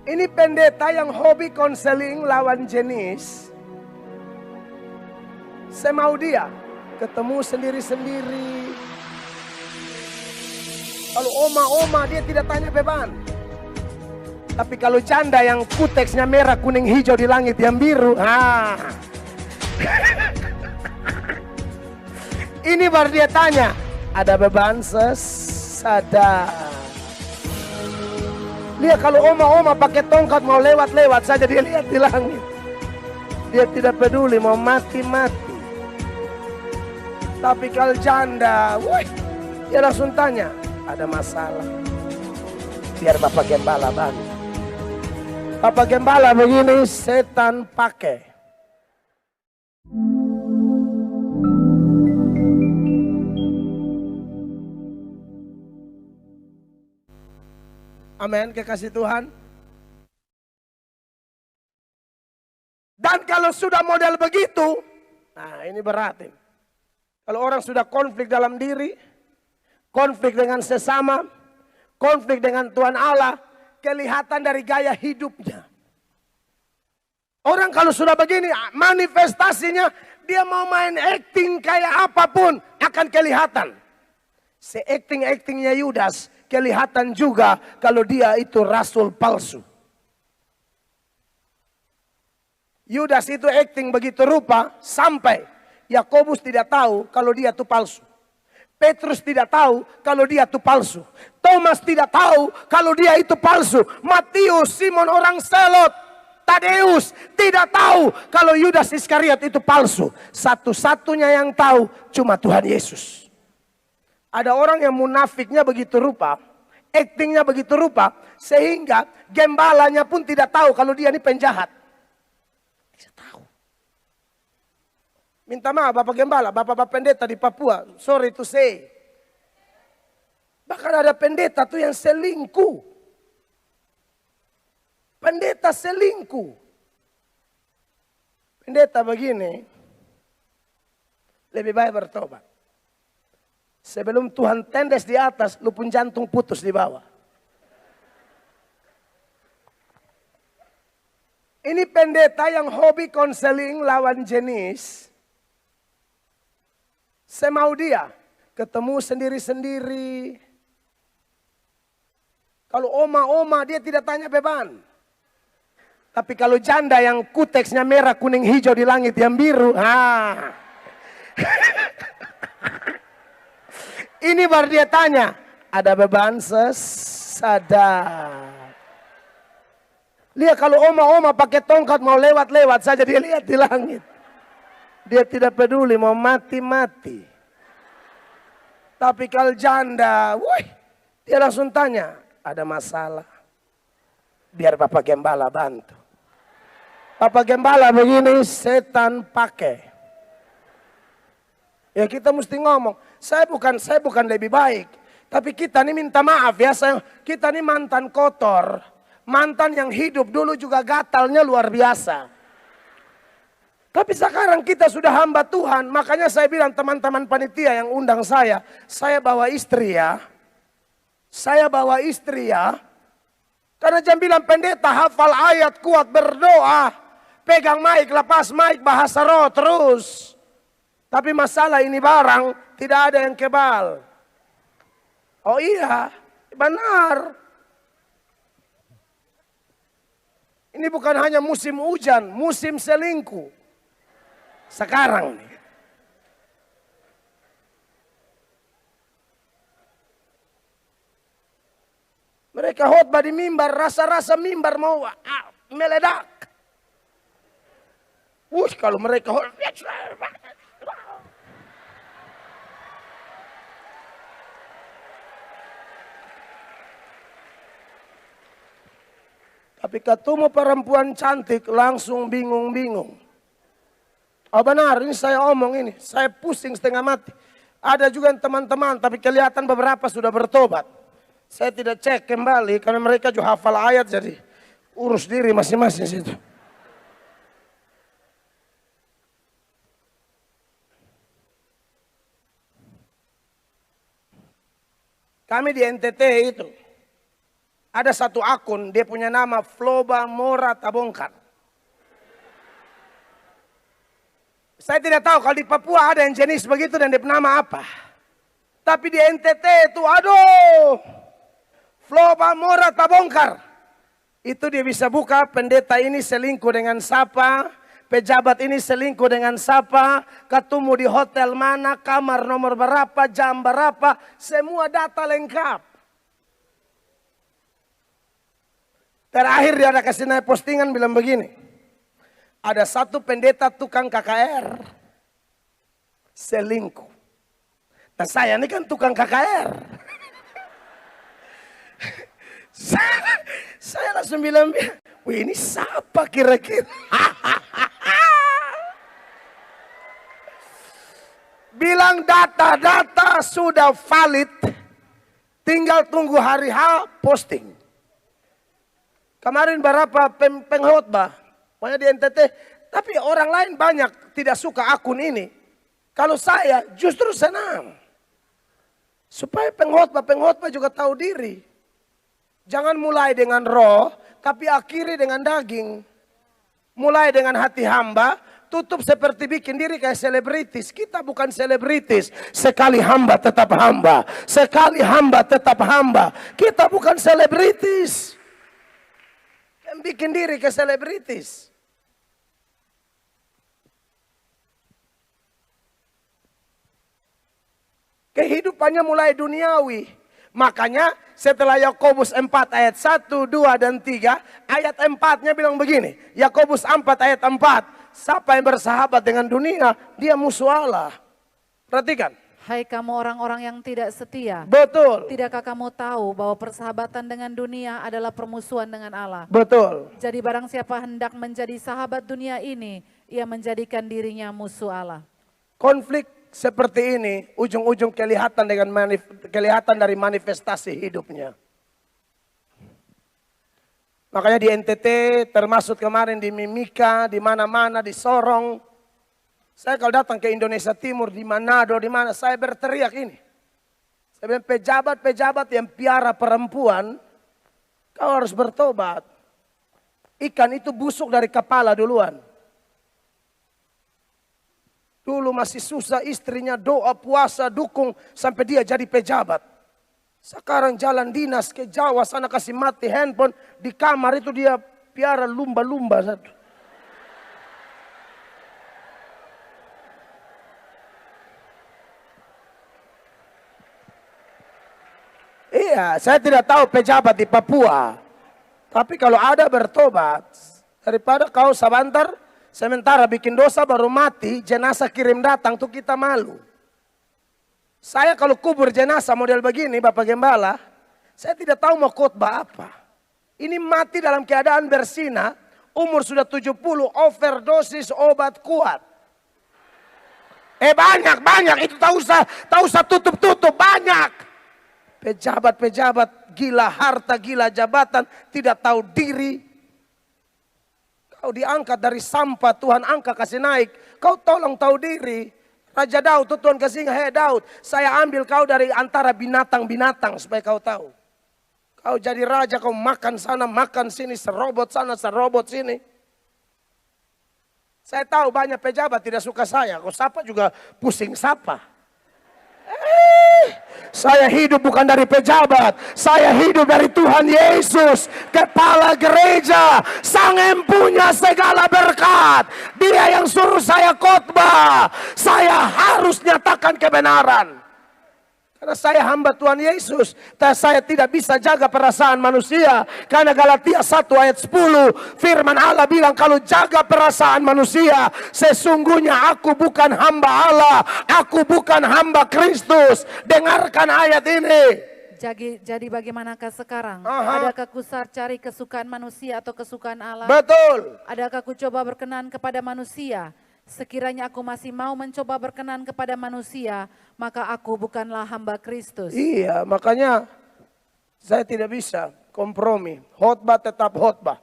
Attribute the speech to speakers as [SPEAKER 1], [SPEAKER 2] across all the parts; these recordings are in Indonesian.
[SPEAKER 1] Ini pendeta yang hobi konseling lawan jenis. Saya mau dia ketemu sendiri-sendiri. Kalau oma-oma dia tidak tanya beban. Tapi kalau janda yang kuteksnya merah, kuning, hijau di langit yang biru, ini baru dia tanya, ada beban sadar. Lihat kalau oma-oma pakai tongkat mau lewat-lewat saja, dia lihat di langit. Dia tidak peduli mau mati-mati. Tapi kalau janda, dia langsung tanya, ada masalah. Biar Bapak Gembala bantu. Bapak Gembala begini setan pakai. Amin, kekasih Tuhan. Dan kalau sudah model begitu, nah ini berat ini. Kalau orang sudah konflik dalam diri, konflik dengan sesama, konflik dengan Tuhan Allah, kelihatan dari gaya hidupnya. Orang kalau sudah begini, manifestasinya dia mau main acting kayak apapun akan kelihatan. Se-acting-actingnya Yudas kelihatan juga kalau dia itu rasul palsu. Yudas itu acting begitu rupa sampai Yakobus tidak tahu kalau dia itu palsu. Petrus tidak tahu kalau dia itu palsu. Thomas tidak tahu kalau dia itu palsu. Matius, Simon orang Selot, Tadeus tidak tahu kalau Yudas Iskariot itu palsu. Satu-satunya yang tahu cuma Tuhan Yesus. Ada orang yang munafiknya begitu rupa, actingnya begitu rupa, sehingga gembalanya pun tidak tahu kalau dia ini penjahat. Tidak tahu. Minta maaf Bapak Gembala, Bapak pendeta di Papua, sorry to say. Bahkan ada pendeta tuh yang selingkuh. Pendeta selingkuh. Pendeta begini, lebih baik bertobat. Sebelum Tuhan tendes di atas, lu pun jantung putus di bawah. Ini pendeta yang hobi konseling lawan jenis. Saya mau dia ketemu sendiri-sendiri. Kalau oma-oma dia tidak tanya beban. Tapi kalau janda yang kuteksnya merah, kuning, hijau di langit yang biru, ini baru dia tanya, ada beban sadar. Lihat kalau oma-oma pakai tongkat mau lewat-lewat saja, dia lihat di langit. Dia tidak peduli mau mati-mati. Tapi kalau janda, dia langsung tanya, ada masalah. Biar Bapak Gembala bantu. Bapak Gembala begini setan pakai. Ya kita mesti ngomong, saya bukan lebih baik. Tapi kita ini minta maaf ya, kita ini mantan kotor. Mantan yang hidup dulu juga gatalnya luar biasa. Tapi sekarang kita sudah hamba Tuhan. Makanya saya bilang teman-teman panitia yang undang saya bawa istri ya. Saya bawa istri ya. Karena jangan bilang pendeta hafal ayat kuat berdoa. Pegang mic, lepas mic, bahasa roh terus. Tapi masalah ini barang tidak ada yang kebal. Oh iya, benar. Ini bukan hanya musim hujan, musim selingkuh. Sekarang nih. Mereka khotbah di mimbar, rasa-rasa mimbar mau meledak. Kalau mereka tapi ketemu perempuan cantik langsung bingung-bingung. Oh benar, ini saya omong ini, saya pusing setengah mati. Ada juga teman-teman, tapi kelihatan beberapa sudah bertobat. Saya tidak cek kembali, karena mereka juga hafal ayat, jadi urus diri masing-masing situ. Kami di NTT itu, ada satu akun, dia punya nama Floba Mora Tabongkar. Saya tidak tahu kalau di Papua ada yang jenis begitu dan dia nama apa. Tapi di NTT itu, aduh, Floba Mora Tabongkar. Itu dia bisa buka, pendeta ini selingkuh dengan siapa, pejabat ini selingkuh dengan siapa, ketemu di hotel mana, kamar nomor berapa, jam berapa, semua data lengkap. Terakhir dia ada kasih naik postingan bilang begini, ada satu pendeta tukang KKR, selingkuh. Nah saya ini kan tukang KKR. Saya langsung bilang, wih ini siapa kira-kira? Bilang data-data sudah valid, tinggal tunggu hari H posting. Kemarin berapa penghotbah, pokoknya di NTT, tapi orang lain banyak tidak suka akun ini. Kalau saya justru senang. Supaya pengkhotbah juga tahu diri. Jangan mulai dengan roh, tapi akhiri dengan daging. Mulai dengan hati hamba, tutup seperti bikin diri kayak selebritis. Kita bukan selebritis. Sekali hamba tetap hamba. Sekali hamba tetap hamba. Kita bukan selebritis. Yang bikin diri kayak selebritis. Kehidupannya mulai duniawi. Makanya setelah Yakobus 4 ayat 1, 2, dan 3. Ayat 4-nya bilang begini. Yakobus 4 ayat 4. Siapa yang bersahabat dengan dunia, dia musuh Allah. Perhatikan.
[SPEAKER 2] Hai kamu orang-orang yang tidak setia.
[SPEAKER 1] Betul.
[SPEAKER 2] Tidakkah kamu tahu bahwa persahabatan dengan dunia adalah permusuhan dengan Allah?
[SPEAKER 1] Betul.
[SPEAKER 2] Jadi barang siapa hendak menjadi sahabat dunia ini, ia menjadikan dirinya musuh Allah.
[SPEAKER 1] Konflik seperti ini ujung-ujung kelihatan dari manifestasi hidupnya. Makanya di NTT, termasuk kemarin di Mimika, di mana-mana, di Sorong. Saya kalau datang ke Indonesia Timur, di Manado, di mana, saya berteriak ini. Saya bilang pejabat-pejabat yang piara perempuan, kau harus bertobat. Ikan itu busuk dari kepala duluan. Dulu masih susah, istrinya doa, puasa, dukung sampai dia jadi pejabat. Sekarang jalan dinas ke Jawa sana kasih mati handphone, di kamar itu dia piara lumba-lumba satu. Iya, saya tidak tahu pejabat di Papua. Tapi kalau ada bertobat, daripada kau sementara bikin dosa baru mati, jenazah kirim datang tuh kita malu. Saya kalau kubur jenazah model begini Bapak Gembala, saya tidak tahu mau khotbah apa. Ini mati dalam keadaan bersinah, umur sudah 70, overdosis obat kuat. Banyak, itu tak usah tutup-tutup, banyak. Pejabat-pejabat gila harta, gila jabatan, tidak tahu diri. Kau diangkat dari sampah, Tuhan angkat kasih naik. Kau tolong tahu diri. Raja Daud, Tuhan kasih, hei Daud, saya ambil kau dari antara binatang-binatang supaya kau tahu. Kau jadi raja, kau makan sana, makan sini, serobot sana, serobot sini. Saya tahu banyak pejabat tidak suka saya. Kau sapa juga pusing sapa. Saya hidup bukan dari pejabat, saya hidup dari Tuhan Yesus, kepala gereja, sang empunya segala berkat. Dia yang suruh saya khotbah, saya harus nyatakan kebenaran. Karena saya hamba Tuhan Yesus, saya tidak bisa jaga perasaan manusia. Karena Galatia 1 ayat 10, firman Allah bilang kalau jaga perasaan manusia, sesungguhnya aku bukan hamba Allah, aku bukan hamba Kristus. Dengarkan ayat ini.
[SPEAKER 2] Jadi bagaimanakah sekarang? Adakah kusar cari kesukaan manusia atau kesukaan Allah?
[SPEAKER 1] Betul.
[SPEAKER 2] Adakah ku coba berkenan kepada manusia? Sekiranya aku masih mau mencoba berkenan kepada manusia, maka aku bukanlah hamba Kristus.
[SPEAKER 1] Iya, makanya saya tidak bisa kompromi. Khotbah tetap khotbah.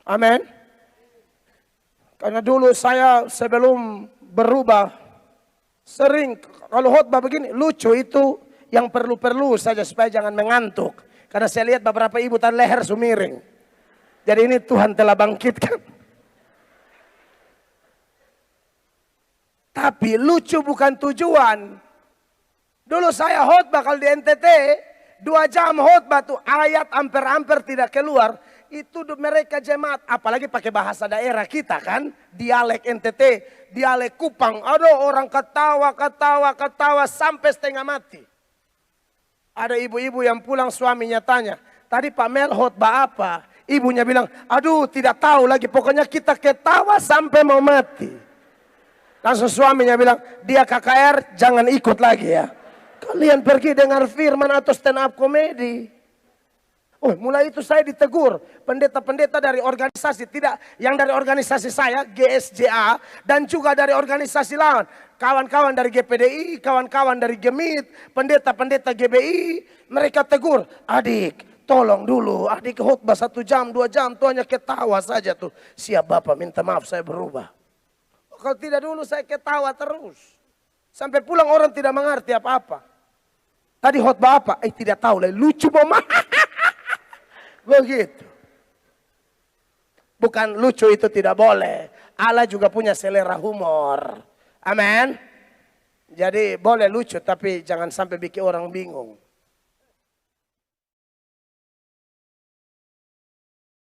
[SPEAKER 1] Amin. Karena dulu saya sebelum berubah, sering kalau khotbah begini, lucu itu yang perlu-perlu saja supaya jangan mengantuk. Karena saya lihat beberapa ibu tadi leher sumiring. Jadi ini Tuhan telah bangkitkan. Tapi lucu bukan tujuan. Dulu saya khotbah kalau di NTT, 2 jam khotbah tuh ayat hampir-hampir tidak keluar. Itu mereka jemaat, apalagi pakai bahasa daerah kita kan, dialek NTT, dialek Kupang. Aduh orang ketawa sampai setengah mati. Ada ibu-ibu yang pulang suaminya tanya, tadi Pak Mel khotbah apa? Ibunya bilang, aduh tidak tahu lagi, pokoknya kita ketawa sampai mau mati. Langsung suaminya bilang, dia KKR jangan ikut lagi ya. Kalian pergi dengar firman atau stand up komedi. Oh, mulai itu saya ditegur. Pendeta-pendeta dari organisasi, tidak yang dari organisasi saya, GSJA, dan juga dari organisasi lain. Kawan-kawan dari GPDI, kawan-kawan dari Gemit, pendeta-pendeta GBI, mereka tegur. Adik, tolong dulu, adik khotbah 1 jam, 2 jam, tuh hanya ketawa saja tuh. Siap Bapak, minta maaf saya berubah. Kalau tidak dulu saya ketawa terus. Sampai pulang orang tidak mengerti apa-apa. Tadi khotbah apa? Tidak tahu lah, lucu mama. Begitu. Bukan lucu itu tidak boleh. Allah juga punya selera humor. Amin. Jadi boleh lucu tapi jangan sampai bikin orang bingung.